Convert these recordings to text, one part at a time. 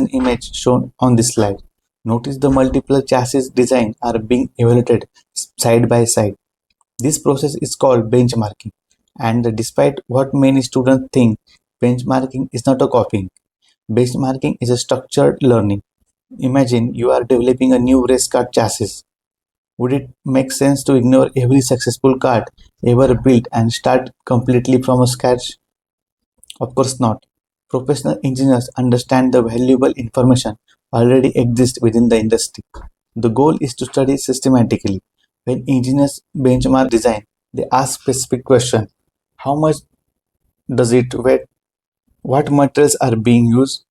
comparison image shown on this slide. Notice the multiple chassis designs are being evaluated side by side. This process is called benchmarking. And despite what many students think, benchmarking is not a copying. Benchmarking is a structured learning. Imagine you are developing a new race car chassis. Would it make sense to ignore every successful kart ever built and start completely from scratch? Of course not. Professional engineers understand the valuable information already exists within the industry. The goal is to study systematically. When engineers benchmark design, they ask specific questions. How much does it weigh? What materials are being used?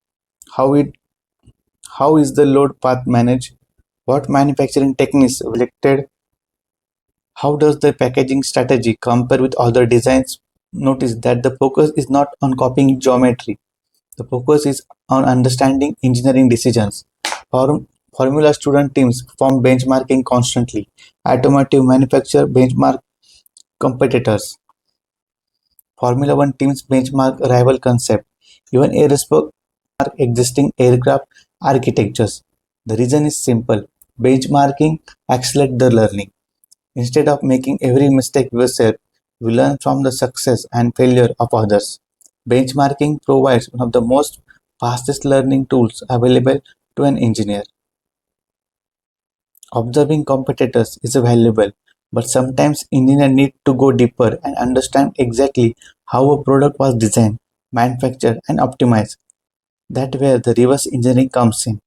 How it how is the load path managed? What manufacturing techniques were selected? How does the packaging strategy compare with other designs? Notice that the focus is not on copying geometry. The focus is on understanding engineering decisions. Formula student teams perform benchmarking constantly. Automotive manufacturer benchmark competitors. Formula One teams benchmark rival concepts. Even aerospace benchmark existing aircraft architectures. The reason is simple. Benchmarking accelerates the learning. Instead of making every mistake yourself, we learn from the success and failure of others. Benchmarking provides one of the most fastest learning tools available to an engineer. Observing competitors is valuable, but sometimes engineers need to go deeper and understand exactly how a product was designed, manufactured, and optimized. That's where the reverse engineering comes in.